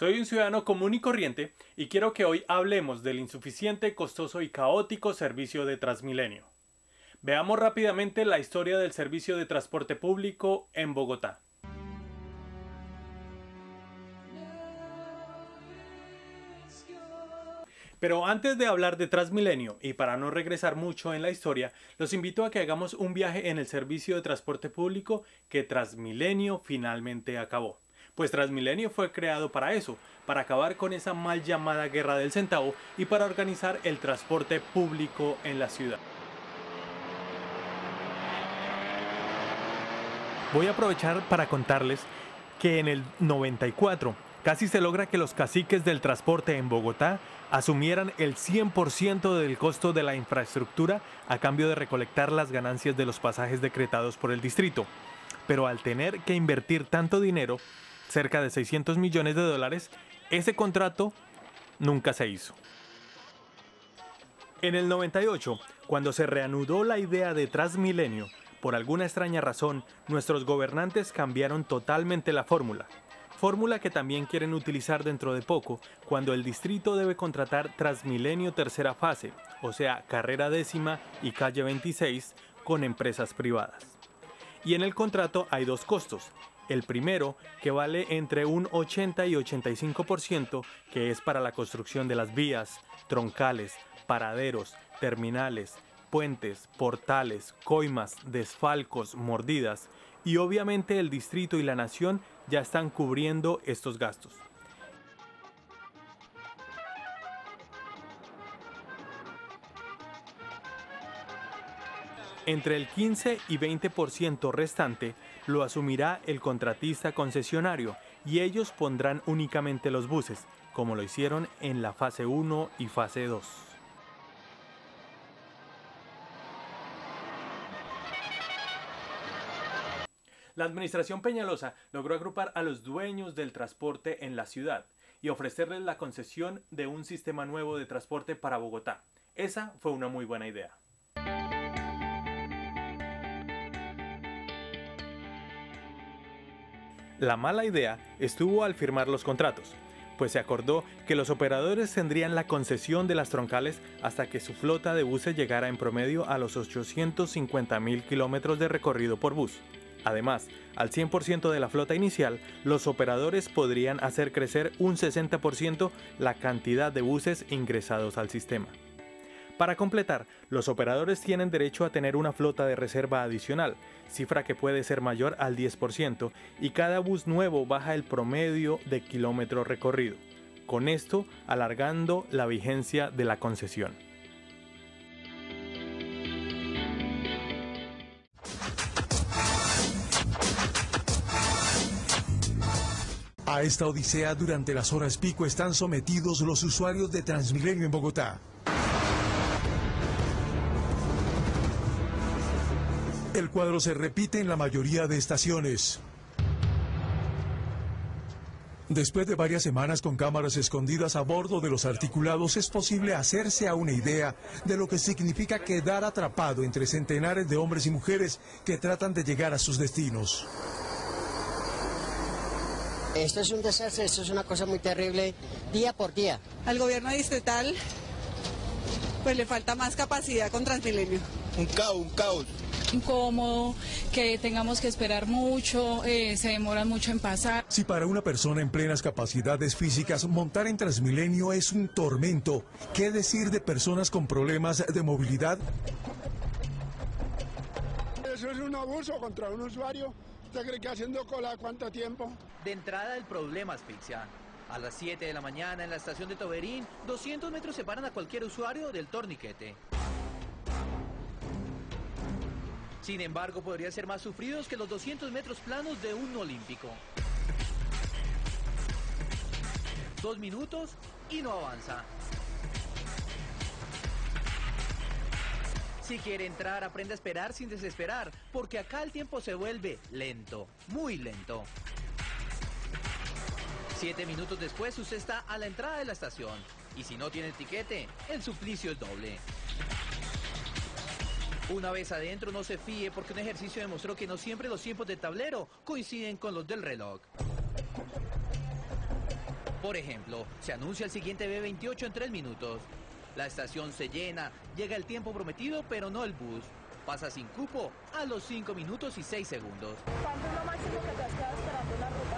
Soy un ciudadano común y corriente y quiero que hoy hablemos del insuficiente, costoso y caótico servicio de Transmilenio. Veamos rápidamente la historia del servicio de transporte público en Bogotá. Pero antes de hablar de Transmilenio, y para no regresar mucho en la historia, los invito a que hagamos un viaje en el servicio de transporte público que Transmilenio finalmente acabó. Pues Transmilenio fue creado para eso, para acabar con esa mal llamada guerra del centavo y para organizar el transporte público en la ciudad. Voy a aprovechar para contarles que en el 94 casi se logra que los caciques del transporte en Bogotá asumieran el 100% del costo de la infraestructura a cambio de recolectar las ganancias de los pasajes decretados por el distrito. Pero al tener que invertir tanto dinero, cerca de 600 millones de dólares, ese contrato nunca se hizo. En el 98, cuando se reanudó la idea de Transmilenio, por alguna extraña razón, nuestros gobernantes cambiaron totalmente la fórmula. Fórmula que también quieren utilizar dentro de poco, cuando el distrito debe contratar Transmilenio tercera fase, o sea, carrera décima y calle 26, con empresas privadas. Y en el contrato hay dos costos. El primero, que vale entre un 80 y 85%, que es para la construcción de las vías, troncales, paraderos, terminales, puentes, portales, coimas, desfalcos, mordidas, y obviamente el distrito y la nación ya están cubriendo estos gastos. Entre el 15 y 20% restante lo asumirá el contratista concesionario y ellos pondrán únicamente los buses, como lo hicieron en la fase 1 y fase 2. La administración Peñalosa logró agrupar a los dueños del transporte en la ciudad y ofrecerles la concesión de un sistema nuevo de transporte para Bogotá. Esa fue una muy buena idea. La mala idea estuvo al firmar los contratos, pues se acordó que los operadores tendrían la concesión de las troncales hasta que su flota de buses llegara en promedio a los 850.000 kilómetros de recorrido por bus. Además, al 100% de la flota inicial, los operadores podrían hacer crecer un 60% la cantidad de buses ingresados al sistema. Para completar, los operadores tienen derecho a tener una flota de reserva adicional, cifra que puede ser mayor al 10%, y cada bus nuevo baja el promedio de kilómetro recorrido, con esto alargando la vigencia de la concesión. A esta odisea durante las horas pico están sometidos los usuarios de Transmilenio en Bogotá. El cuadro se repite en la mayoría de estaciones. Después de varias semanas con cámaras escondidas a bordo de los articulados, es posible hacerse a una idea de lo que significa quedar atrapado entre centenares de hombres y mujeres que tratan de llegar a sus destinos. Esto es un desastre, esto es una cosa muy terrible día por día. Al gobierno distrital pues le falta más capacidad con Transmilenio. Un caos. Incómodo, que tengamos que esperar mucho, se demoran mucho en pasar. Si para una persona en plenas capacidades físicas montar en Transmilenio es un tormento, ¿qué decir de personas con problemas de movilidad? Eso es un abuso contra un usuario. ¿Usted cree que haciendo cola cuánto tiempo? De entrada el problema asfixia. A las 7 de la mañana en la estación de Toberín, 200 metros separan a cualquier usuario del torniquete. Sin embargo, podrían ser más sufridos que los 200 metros planos de un olímpico. 2 minutos y no avanza. Si quiere entrar, aprenda a esperar sin desesperar, porque acá el tiempo se vuelve lento, muy lento. 7 minutos después usted está a la entrada de la estación. Y si no tiene el tiquete, el suplicio es doble. Una vez adentro, no se fíe, porque un ejercicio demostró que no siempre los tiempos de tablero coinciden con los del reloj. Por ejemplo, se anuncia el siguiente B28 en 3 minutos. La estación se llena, llega el tiempo prometido, pero no el bus. Pasa sin cupo a los 5 minutos y 6 segundos. ¿Cuánto es lo máximo que te has quedado esperando la ruta?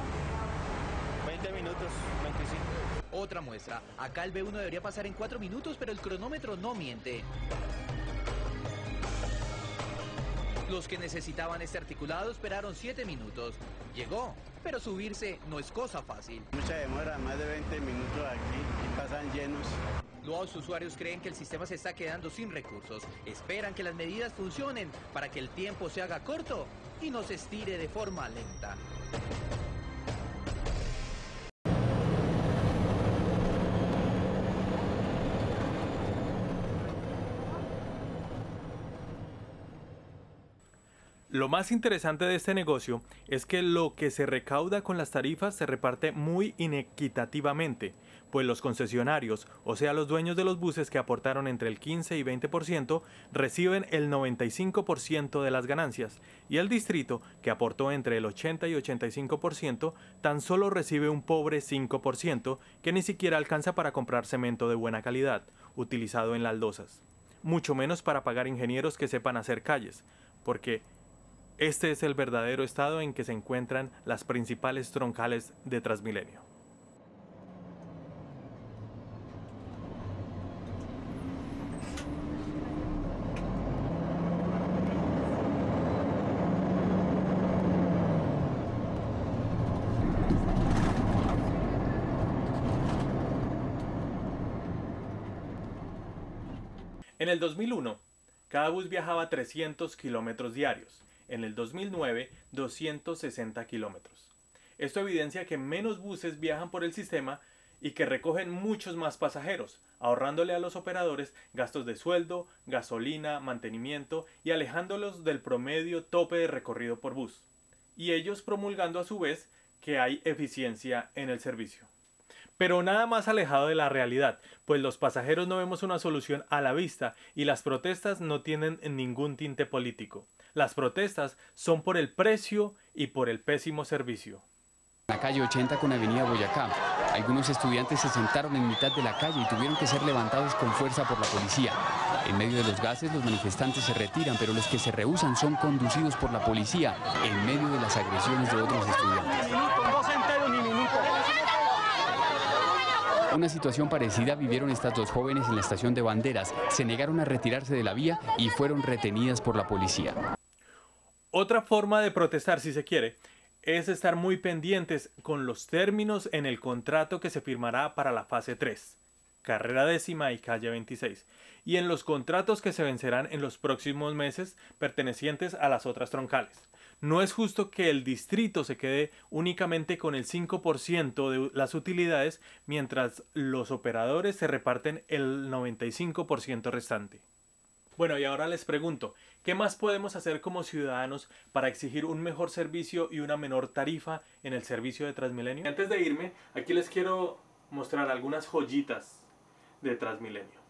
20 minutos, 25. Otra muestra, acá el B1 debería pasar en 4 minutos, pero el cronómetro no miente. Los que necesitaban este articulado esperaron 7 minutos. Llegó, pero subirse no es cosa fácil. Mucha demora, más de 20 minutos aquí y pasan llenos. Los usuarios creen que el sistema se está quedando sin recursos. Esperan que las medidas funcionen para que el tiempo se haga corto y no se estire de forma lenta. Lo más interesante de este negocio es que lo que se recauda con las tarifas se reparte muy inequitativamente, pues los concesionarios, o sea los dueños de los buses que aportaron entre el 15 y 20%, reciben el 95% de las ganancias, y el distrito, que aportó entre el 80 y 85%, tan solo recibe un pobre 5%, que ni siquiera alcanza para comprar cemento de buena calidad, utilizado en las losas. Mucho menos para pagar ingenieros que sepan hacer calles, porque este es el verdadero estado en que se encuentran las principales troncales de Transmilenio. En el 2001, cada bus viajaba 300 kilómetros diarios. En el 2009, 260 kilómetros. Esto evidencia que menos buses viajan por el sistema y que recogen muchos más pasajeros, ahorrándole a los operadores gastos de sueldo, gasolina, mantenimiento y alejándolos del promedio tope de recorrido por bus. Y ellos promulgando a su vez que hay eficiencia en el servicio. Pero nada más alejado de la realidad, pues los pasajeros no vemos una solución a la vista y las protestas no tienen ningún tinte político. Las protestas son por el precio y por el pésimo servicio. La calle 80 con Avenida Boyacá. Algunos estudiantes se sentaron en mitad de la calle y tuvieron que ser levantados con fuerza por la policía. En medio de los gases, los manifestantes se retiran, pero los que se rehúsan son conducidos por la policía en medio de las agresiones de otros estudiantes. Una situación parecida vivieron estas dos jóvenes en la estación de Banderas. Se negaron a retirarse de la vía y fueron retenidas por la policía. Otra forma de protestar, si se quiere, es estar muy pendientes con los términos en el contrato que se firmará para la fase 3, carrera 10ª y calle 26, y en los contratos que se vencerán en los próximos meses pertenecientes a las otras troncales. No es justo que el distrito se quede únicamente con el 5% de las utilidades, mientras los operadores se reparten el 95% restante. Bueno, y ahora les pregunto, ¿qué más podemos hacer como ciudadanos para exigir un mejor servicio y una menor tarifa en el servicio de Transmilenio? Antes de irme, aquí les quiero mostrar algunas joyitas de Transmilenio.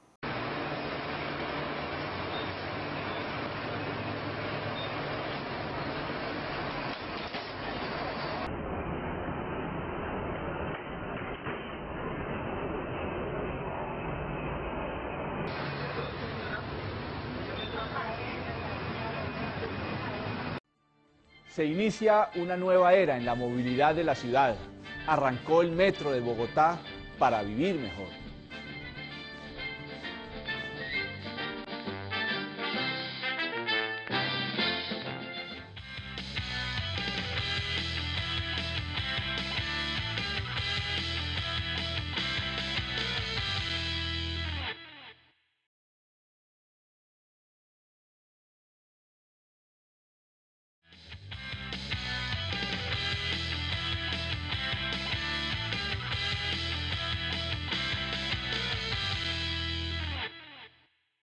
Se inicia una nueva era en la movilidad de la ciudad. Arrancó el metro de Bogotá para vivir mejor.